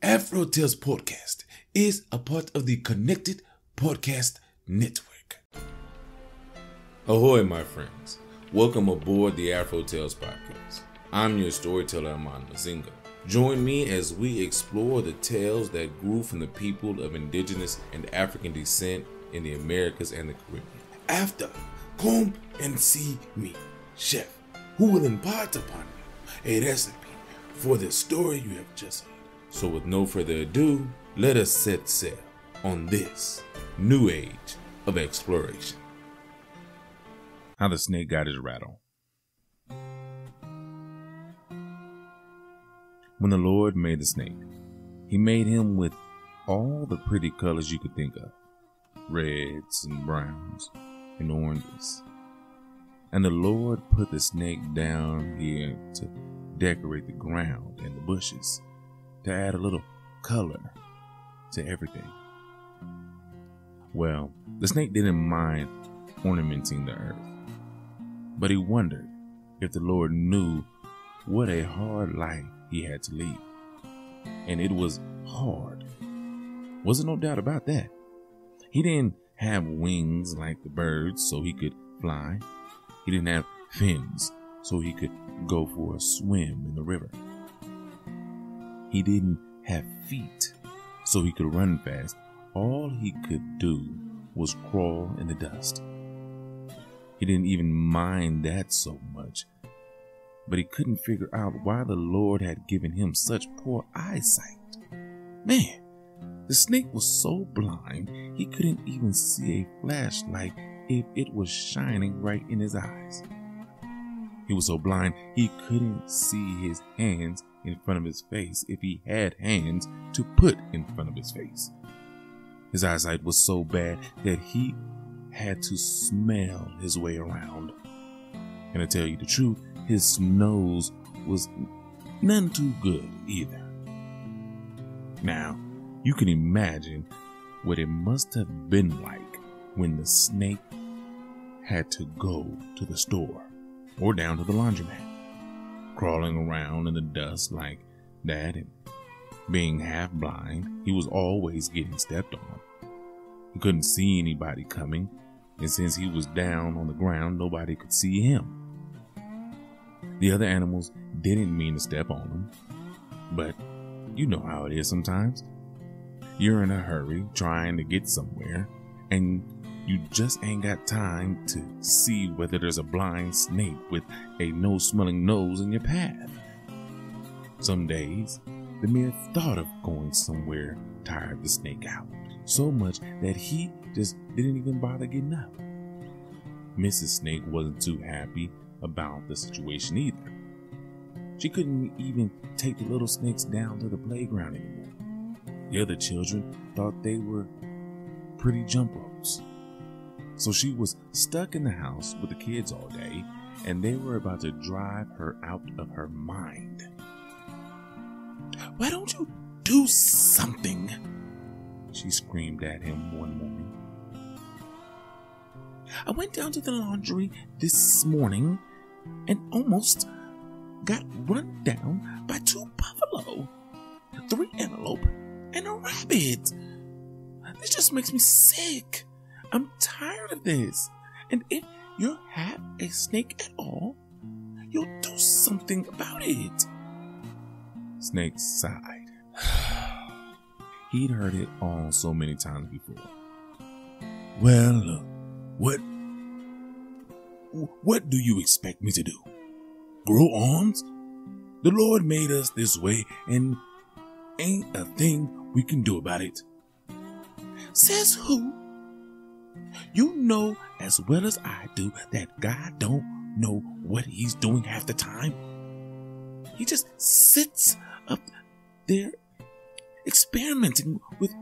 AfroTalesCast is a part of the Connected Podcast Network. Ahoy, my friends. Welcome aboard the AfroTales podcast. I'm your storyteller, Aman Mazinga. Join me as we explore the tales that grew from the people of indigenous and African descent in the Americas and the Caribbean. After, come and see me, chef, who will impart upon you a recipe for the story you have just heard. So with no further ado, let us set sail on this new age of exploration. How the Snake Got Its Rattle. When the Lord made the snake, he made him with all the pretty colors you could think of, reds and browns and oranges. And the Lord put the snake down here to decorate the ground and the bushes, to add a little color to everything. Well, the snake didn't mind ornamenting the earth, but he wondered if the Lord knew what a hard life he had to lead. And it was hard. Wasn't no doubt about that. He didn't have wings like the birds so he could fly. He didn't have fins so he could go for a swim in the river. He didn't have feet so he could run fast. All he could do was crawl in the dust. He didn't even mind that so much, but he couldn't figure out why the Lord had given him such poor eyesight. Man, the snake was so blind he couldn't even see a flashlight if it was shining right in his eyes. He was so blind he couldn't see his hands in front of his face if he had hands to put in front of his face. His eyesight was so bad that he had to smell his way around. And to tell you the truth, his nose was none too good either. Now, you can imagine what it must have been like when the snake had to go to the store or down to the laundromat, crawling around in the dust like that, and being half blind, he was always getting stepped on. He couldn't see anybody coming, and since he was down on the ground, nobody could see him. The other animals didn't mean to step on him, but you know how it is sometimes. You're in a hurry trying to get somewhere, and you just ain't got time to see whether there's a blind snake with a no-smelling nose in your path. Some days, the mere thought of going somewhere tired the snake out, so much that he just didn't even bother getting up. Mrs. Snake wasn't too happy about the situation either. She couldn't even take the little snakes down to the playground anymore. The other children thought they were pretty jump ropes. So she was stuck in the house with the kids all day, and they were about to drive her out of her mind. "Why don't you do something?" she screamed at him one morning. "I went down to the laundry this morning and almost got run down by 2 buffalo, 3 antelope, and a rabbit. This just makes me sick. I'm tired of this. And if you have a snake at all, you'll do something about it." Snake sighed. He'd heard it all so many times before. "Well, what do you expect me to do? Grow arms? The Lord made us this way, and ain't a thing we can do about it." "Says who? You know as well as I do that God don't know what he's doing half the time. He just sits up there experimenting with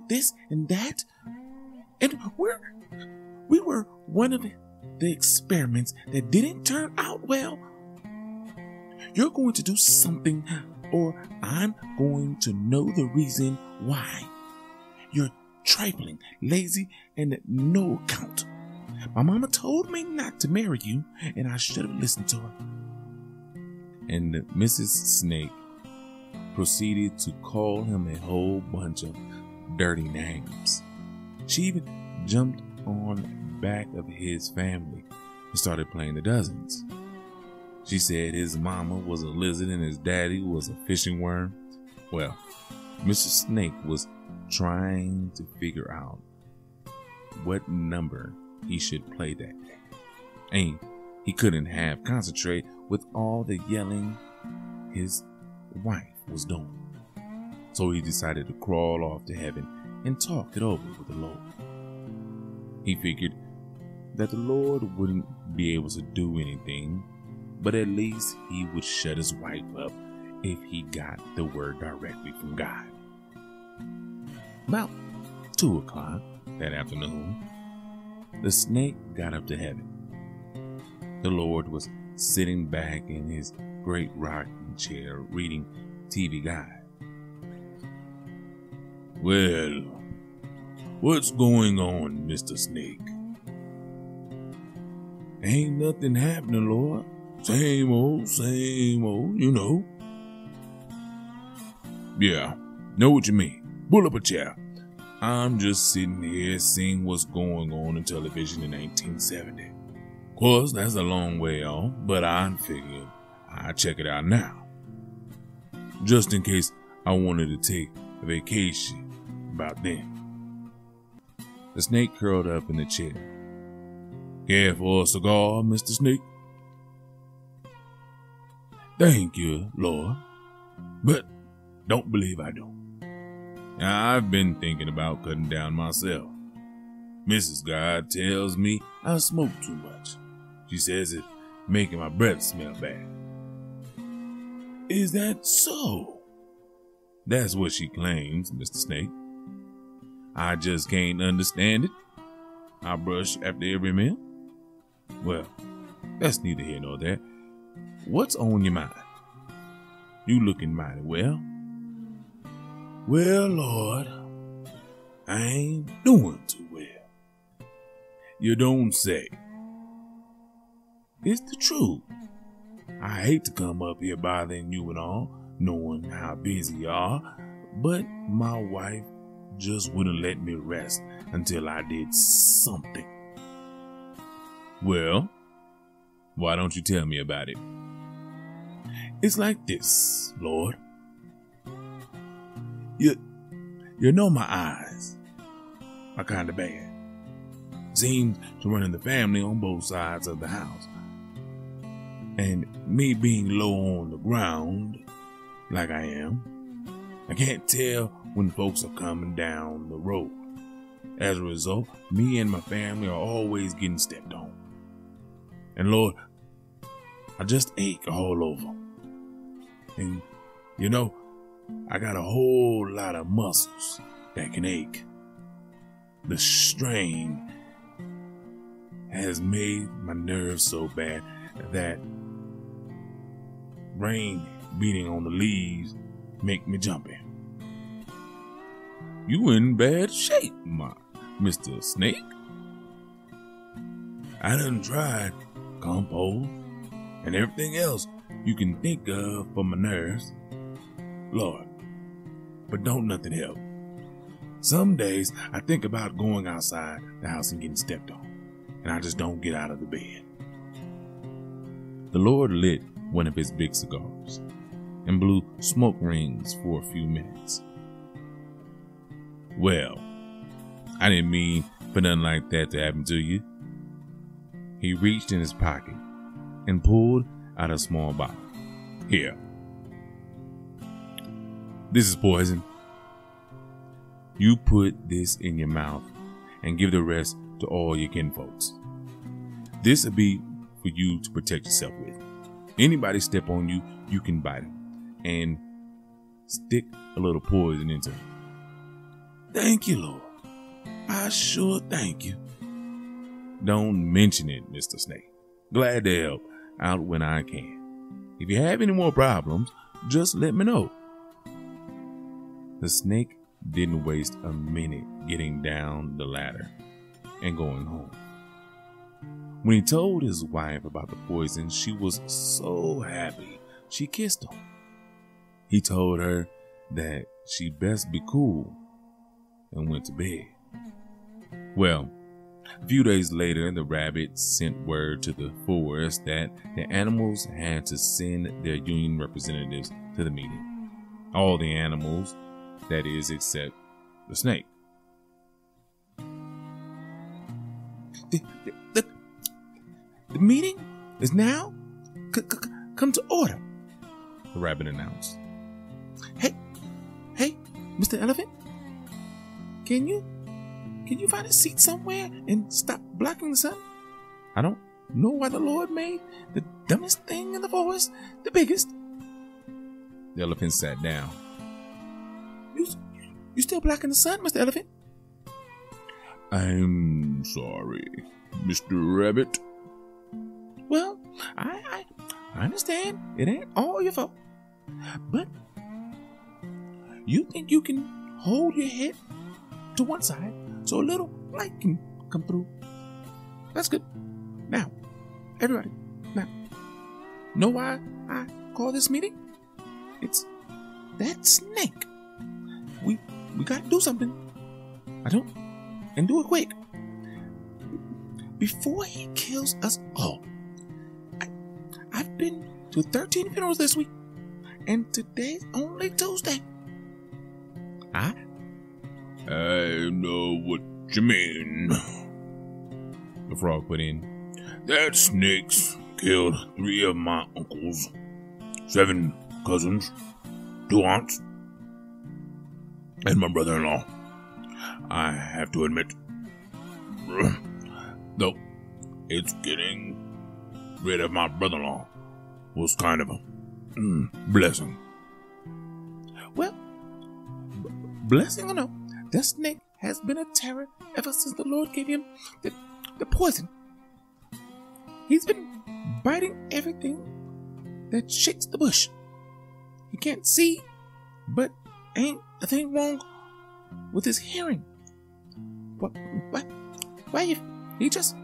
this and that. And we were one of the experiments that didn't turn out well. You're going to do something, or I'm going to know the reason why. You're trifling, lazy, and no account. My mama told me not to marry you, and I should have listened to her." And Mrs. Snake proceeded to call him a whole bunch of dirty names. She even jumped on back of his family and started playing the dozens. She said his mama was a lizard and his daddy was a fishing worm. Well, Mr. Snake was trying to figure out what number he should play that day. And he couldn't have concentrate with all the yelling his wife was doing. So he decided to crawl off to heaven and talk it over with the Lord. He figured that the Lord wouldn't be able to do anything, but at least he would shut his wife up if he got the word directly from God. About 2 o'clock that afternoon, the snake got up to heaven. The Lord was sitting back in his great rocking chair reading TV Guide. "Well, what's going on, Mr. Snake?" "Ain't nothing happening, Lord. Same old, you know." "Yeah, know what you mean. Pull up a chair. I'm just sitting here seeing what's going on in television in 1970. Of course, that's a long way off, but I figured I'd check it out now, just in case I wanted to take a vacation about then." The snake curled up in the chair. "Care for a cigar, Mr. Snake?" "Thank you, Lord, but don't believe I do. I've been thinking about cutting down myself. Mrs. God tells me I smoke too much. She says it's making my breath smell bad." "Is that so?" "That's what she claims, Mr. Snake. I just can't understand it. I brush after every meal." "Well, that's neither here nor there. What's on your mind? You looking mighty well." "Well, Lord, I ain't doing too well." "You don't say." "It's the truth. I hate to come up here bothering you and all, knowing how busy you are, but my wife just wouldn't let me rest until I did something." "Well, why don't you tell me about it?" "It's like this, Lord. You know my eyes are kind of bad. Seems to run in the family on both sides of the house. And me being low on the ground, like I am, I can't tell when folks are coming down the road. As a result, me and my family are always getting stepped on. And Lord, I just ache all over. And you know, I got a whole lot of muscles that can ache. The strain has made my nerves so bad that rain beating on the leaves make me jumpy." "You in bad shape, Mr. Snake." "I done tried compost and everything else you can think of for my nerves, Lord, but don't nothing help. Some days I think about going outside the house and getting stepped on, and I just don't get out of the bed." The Lord lit one of his big cigars and blew smoke rings for a few minutes. "Well, I didn't mean for nothing like that to happen to you." He reached in his pocket and pulled out a small bottle. "Here. This is poison. You put this in your mouth and give the rest to all your kinfolks. This will be for you to protect yourself with. Anybody step on you, you can bite them and stick a little poison into them." "Thank you, Lord. I sure thank you." "Don't mention it, Mr. Snake. Glad to help out when I can. If you have any more problems, just let me know." The snake didn't waste a minute getting down the ladder and going home. When he told his wife about the poison, she was so happy she kissed him. He told her that she best be cool and went to bed. Well, a few days later, the rabbit sent word to the forest that the animals had to send their union representatives to the meeting. All the animals, that is, except the snake. The meeting is now come to order, the rabbit announced. Hey, Mr. Elephant, can you find a seat somewhere and stop blocking the sun? I don't know why the Lord made the dumbest thing in the forest the biggest. The elephant sat down. You still blocking the sun, Mr. Elephant? I'm sorry, Mr. Rabbit. Well, I understand it ain't all your fault, but you think you can hold your head to one side so a little light can come through. That's good. Now, everybody, know why I call this meeting? It's that snake. We gotta do something. And do it quick. Before he kills us all. I've been to 13 funerals this week, and today's only Tuesday. I know what you mean, the frog put in. That snake's killed 3 of my uncles, 7 cousins, 2 aunts, and my brother-in-law. I have to admit, though, it's getting rid of my brother-in-law was kind of a blessing. Well, blessing or no, that snake has been a terror ever since the Lord gave him the poison. He's been biting everything that shakes the bush. He can't see, but ain't a thing wrong with his hearing. Why if he just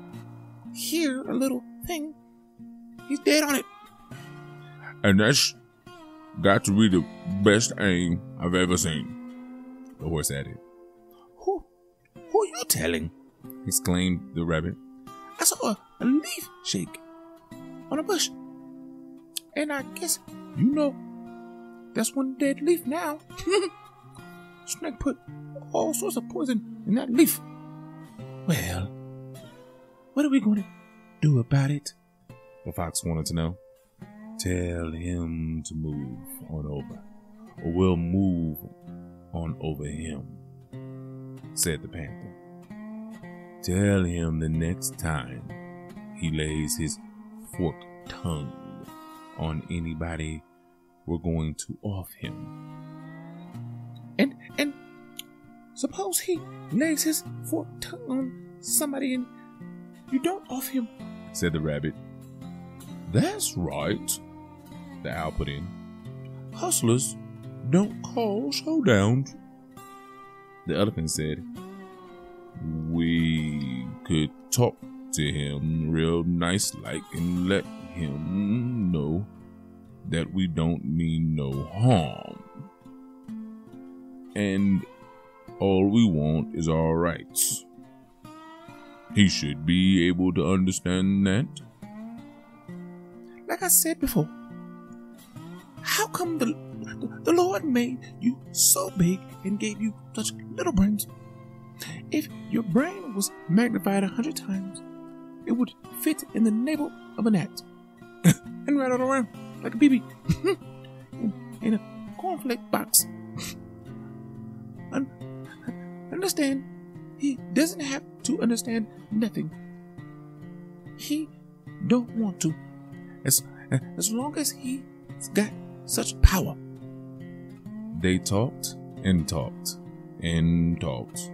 hear a little thing, he's dead on it. And that's got to be the best aim I've ever seen, the horse added. Who are you telling? Exclaimed the rabbit. I saw a leaf shake on a bush, and I guess you know that's one dead leaf now. Snake put all sorts of poison in that leaf. Well, what are we going to do about it? The fox wanted to know. Tell him to move on over, or we'll move on over him, said the panther. Tell him the next time he lays his forked tongue on anybody, we're going to off him. And suppose he lays his forked tongue on somebody and you don't off him, said the rabbit. That's right, the owl put in. Hustlers don't call showdowns. The elephant said, we could talk to him real nice like and let him know that we don't mean no harm. And all we want is our rights. He should be able to understand that. Like I said before, how come the Lord made you so big and gave you such little brains? If your brain was magnified 100 times, it would fit in the navel of a gnat and rattle around like a baby in a cornflake box. Understand, he doesn't have to understand nothing. He don't want to. As long as he's got such power. They talked and talked and talked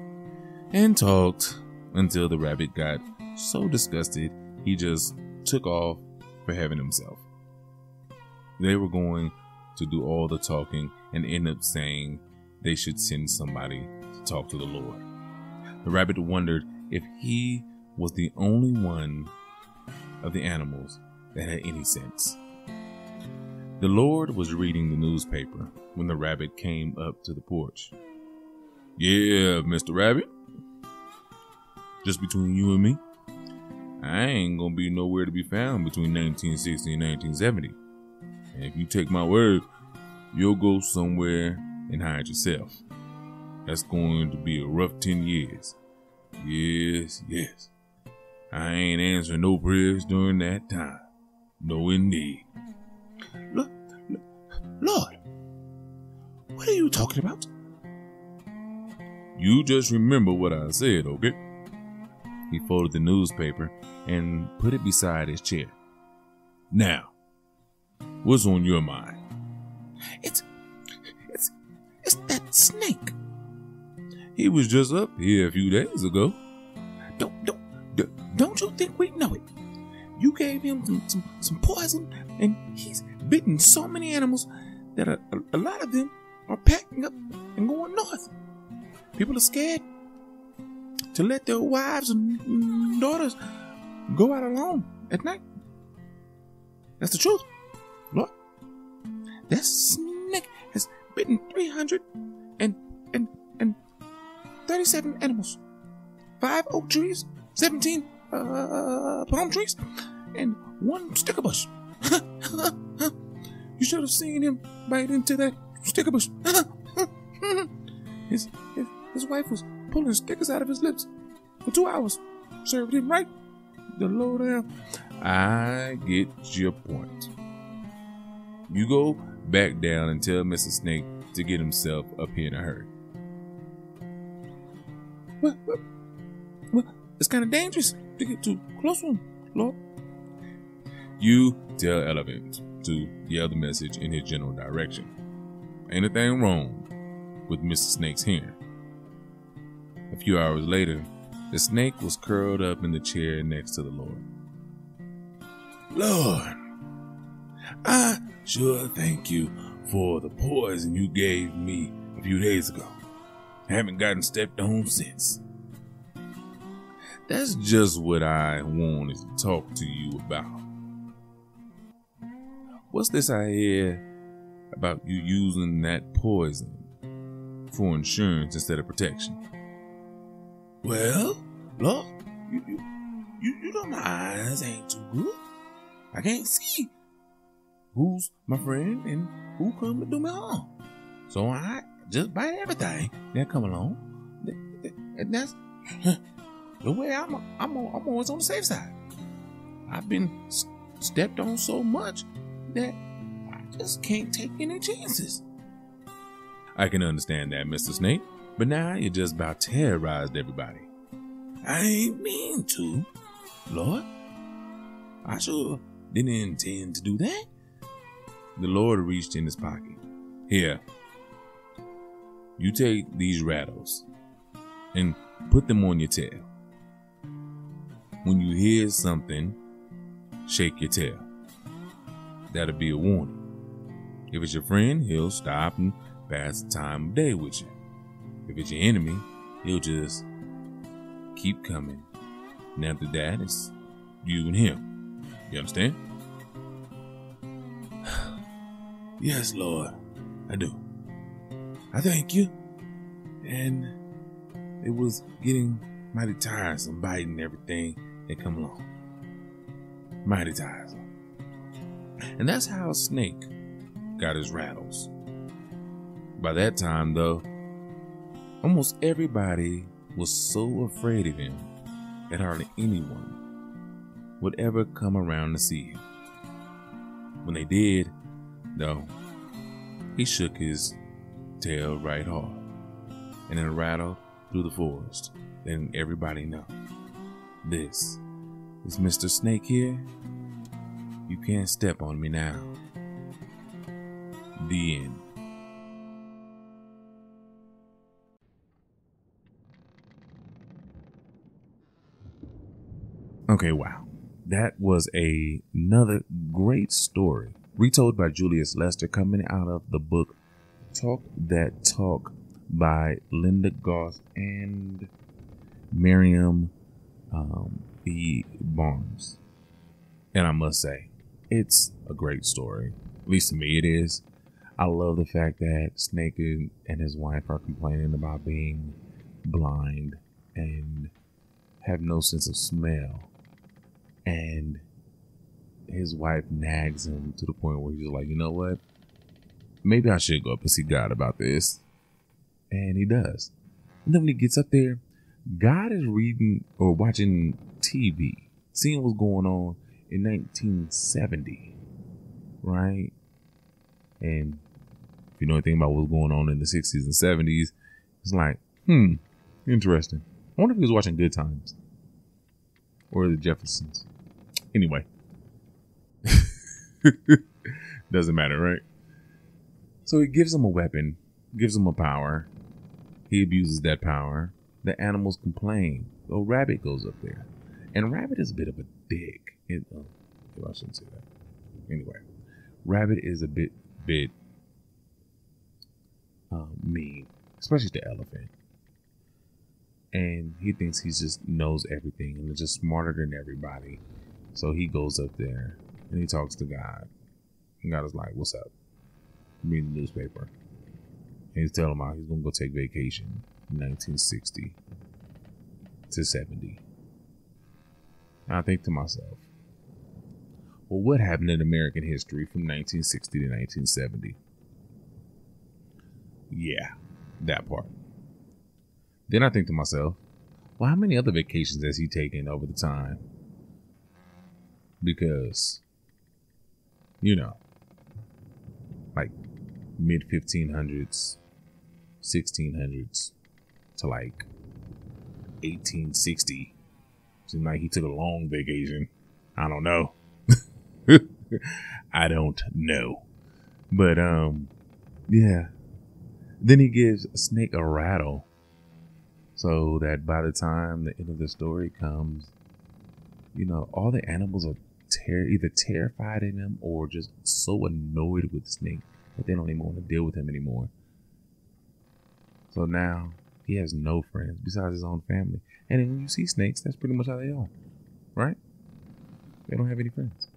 and talked until the rabbit got so disgusted he just took off for heaven himself. They were going to do all the talking and end up saying they should send somebody to talk to the Lord. The rabbit wondered if he was the only one of the animals that had any sense. The Lord was reading the newspaper when the rabbit came up to the porch. "Yeah, Mr. Rabbit. Just between you and me, I ain't gonna be nowhere to be found between 1960 and 1970. And if you take my word, you'll go somewhere and hide yourself. That's going to be a rough 10 years. Yes. I ain't answering no prayers during that time. No, indeed." Lord, what are you talking about? You just remember what I said, okay? He folded the newspaper and put it beside his chair. "Now, what's on your mind?" It's that snake. "He was just up here a few days ago." Don't you think we know it? You gave him some poison, and he's bitten so many animals that a lot of them are packing up and going north. People are scared to let their wives and daughters go out alone at night. That's the truth. Lord, that snake has bitten 337 animals. 5 oak trees, 17 palm trees, and 1 sticker bush. You should have seen him bite into that sticker bush. His wife was pulling stickers out of his lips for 2 hours. Served him right. The low down. I get your point. You go back down and tell Mr. Snake to get himself up here in a hurry. Well, it's kind of dangerous to get too close to him, Lord. You tell Elephant to yell the message in his general direction. Ain't a thing wrong with Mr. Snake's hearing. A few hours later, the snake was curled up in the chair next to the Lord. "Lord, I sure thank you for the poison you gave me a few days ago. I haven't gotten stepped on since." That's just what I wanted to talk to you about. What's this I hear about you using that poison for insurance instead of protection? "Well, Lord, you know my eyes ain't too good. I can't see who's my friend and who come to do me harm. So I just bite everything that come along. And that's the way I'm always on the safe side. I've been stepped on so much that I just can't take any chances." I can understand that, Mr. Snake, but now you just about terrorized everybody. "I ain't mean to, Lord. I sure didn't intend to do that." The Lord reached in his pocket. "Here, you take these rattles and put them on your tail. When you hear something, shake your tail. That'll be a warning. If it's your friend, he'll stop and pass the time of day with you. If it's your enemy, he'll just keep coming. And after that, it's you and him. You understand?" "Yes, Lord, I do. I thank you." And it was getting mighty tiresome biting everything that come along. Mighty tiresome. And that's how Snake got his rattles. By that time, though, almost everybody was so afraid of him that hardly anyone would ever come around to see him. When they did, though, he shook his tail right hard, and it rattled through the forest, letting everybody know, "This is Mr. Snake here. You can't step on me now." The end. Okay, wow. That was another great story, retold by Julius Lester, coming out of the book Talk That Talk by Linda Goss and Marian B. Barnes. And I must say, it's a great story. At least to me it is. I love the fact that Snake and his wife are complaining about being blind and have no sense of smell. And his wife nags him to the point where he's like, you know what? Maybe I should go up and see God about this. And he does. And then when he gets up there, God is reading or watching TV, seeing what's going on in 1970, right? And if you know anything about what's going on in the 60s and 70s, it's like, interesting. I wonder if he was watching Good Times or the Jeffersons. Anyway, doesn't matter, right? So he gives him a weapon, gives him a power. He abuses that power. The animals complain. So Rabbit goes up there. And Rabbit is a bit of a dick. I shouldn't say that. Anyway, Rabbit is a bit mean, especially the elephant. And he thinks he just knows everything and is just smarter than everybody. So he goes up there and he talks to God. And God is like, what's up? Read the newspaper. And he's telling him how he's going to go take vacation in 1960 to 70. And I think to myself, well, what happened in American history from 1960 to 1970? Yeah, that part. Then I think to myself, well, how many other vacations has he taken over the time? Because, you know, like mid 1500s, 1600s to like 1860. Seemed like he took a long vacation. I don't know. I don't know. But, yeah. Then he gives Snake a rattle so that by the time the end of the story comes, you know, all the animals are either terrified of him or just so annoyed with Snake that they don't even want to deal with him anymore. So now he has no friends besides his own family. And then when you see snakes, that's pretty much how they are, right? They don't have any friends.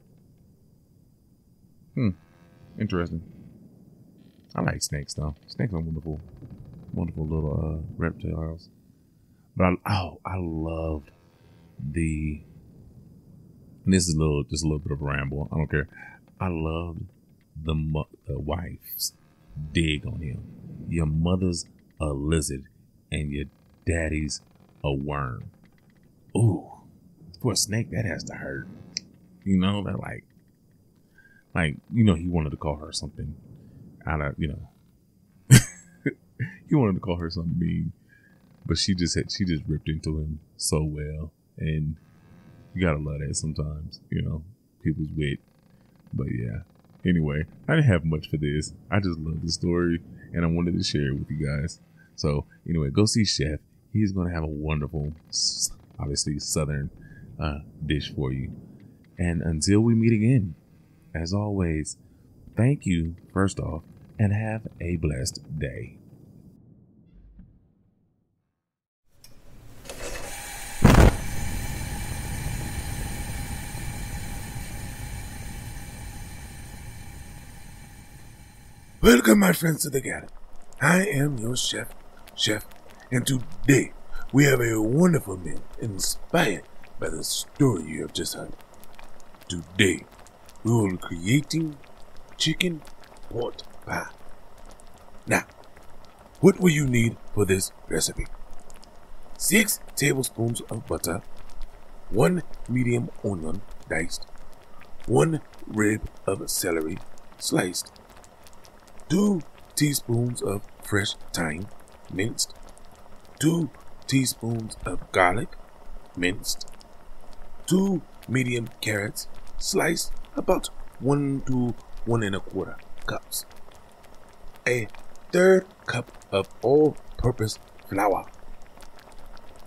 Interesting. I like snakes though. Snakes are wonderful little reptiles. But I loved and this is just a little bit of a ramble. I don't care. I loved the wife's dig on him. Your mother's a lizard and your daddy's a worm. Ooh, for a snake that has to hurt. You know, that like you know, he wanted to call her something. He wanted to call her something mean, but she just ripped into him so well, and you gotta love that sometimes, you know, people's wit. But yeah, anyway, I didn't have much for this. I just love the story, and I wanted to share it with you guys. So anyway, go see Chef. He's gonna have a wonderful, obviously Southern dish for you. And until we meet again, as always, thank you first off, and have a blessed day. Welcome, my friends, to the Galley. I am your chef, and today we have a wonderful meal inspired by the story you have just heard. Today, we will be creating chicken pot pie. Now, what will you need for this recipe? 6 tablespoons of butter, 1 medium onion diced, 1 rib of celery sliced, 2 teaspoons of fresh thyme minced, 2 teaspoons of garlic minced, 2 medium carrots sliced about 1 to 1 1/4 cups, a 1/3 cup of all-purpose flour,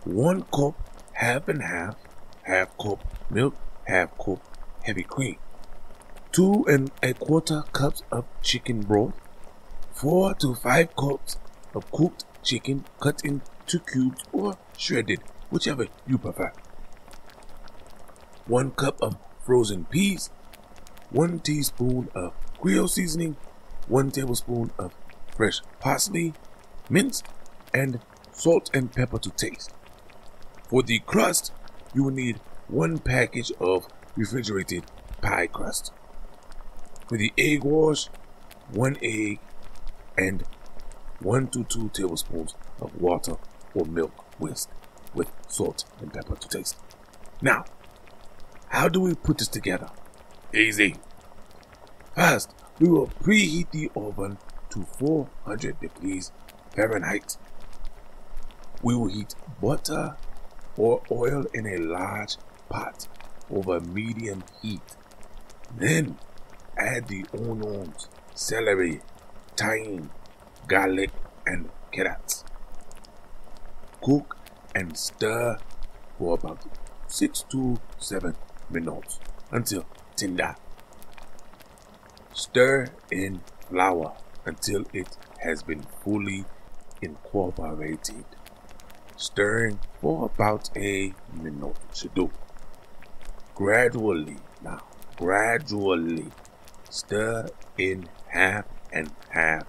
1 cup half and half cup milk, half cup heavy cream, 2 1/4 cups of chicken broth, 4 to 5 cups of cooked chicken cut into cubes or shredded, whichever you prefer, 1 cup of frozen peas, 1 teaspoon of Creole seasoning, 1 tablespoon of fresh parsley, minced, and salt and pepper to taste. For the crust, you will need 1 package of refrigerated pie crust. For the egg wash, 1 egg and 1 to 2 tablespoons of water or milk whisked with salt and pepper to taste. Now, how do we put this together? Easy. First, we will preheat the oven to 400 degrees Fahrenheit. We will heat butter or oil in a large pot over medium heat. Then add the onions, celery, thyme, garlic, and carrots. Cook and stir for about 6 to 7 minutes until tender. Stir in flour until it has been fully incorporated. Stirring for about a minute should do. Gradually stir in half and half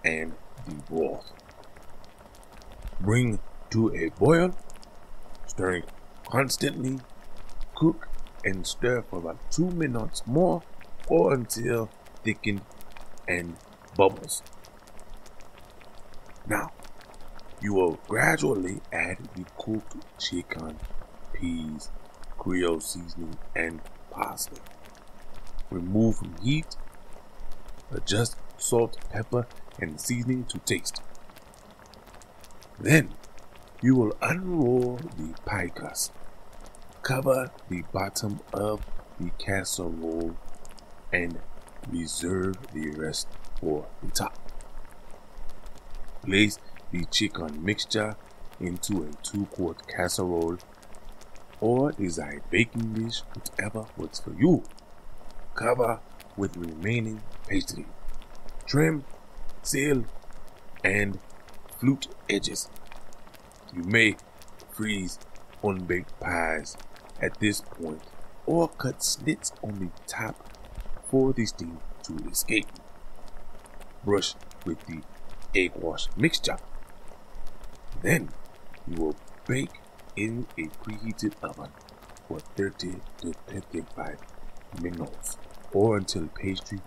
and the broth. Bring to a boil, stirring constantly. Cook and stir for about 2 minutes more or until thickened and bubbles. Now, you will gradually add the cooked chicken, peas, Creole seasoning, and parsley. Remove from heat. Adjust salt, pepper, and seasoning to taste. Then, you will unroll the pie crust. Cover the bottom of the casserole and reserve the rest for the top. Place the chicken mixture into a 2-quart casserole or desired baking dish, whichever works for you. Cover with remaining pastry. Trim, seal, and flute edges. You may freeze unbaked pies at this point or cut slits on the top for the steam to escape. Brush with the egg wash mixture. Then you will bake in a preheated oven for 30 to 35 minutes or until pastry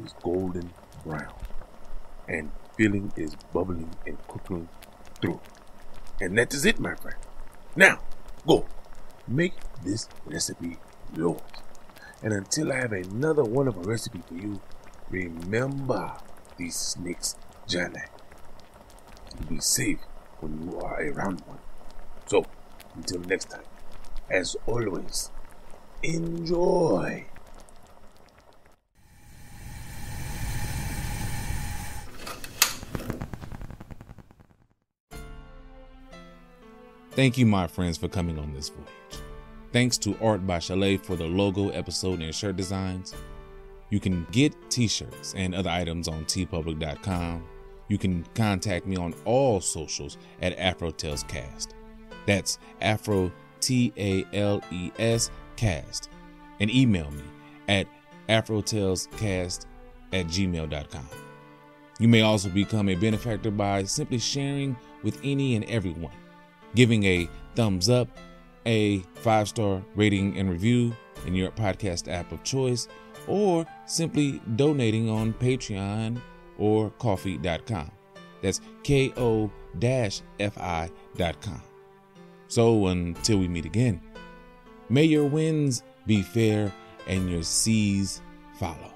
is golden brown and filling is bubbling and cooking through. And that is it, my friend. Now, go make this recipe yours. And until I have another wonderful recipe for you, remember the snake's journey. And be safe when you are around one. So, until next time, as always, enjoy. Thank you, my friends, for coming on this voyage. Thanks to Art by Chalet for the logo, episode, and shirt designs. You can get t-shirts and other items on tpublic.com. You can contact me on all socials at AfroTalesCast. That's AfroTalesCast. And email me at AfroTalesCast@gmail.com. You may also become a benefactor by simply sharing with any and everyone, giving a thumbs up, a 5-star rating and review in your podcast app of choice, or simply donating on Patreon or Ko-fi.com. That's KO-FI.com. So until we meet again, may your winds be fair and your seas follow.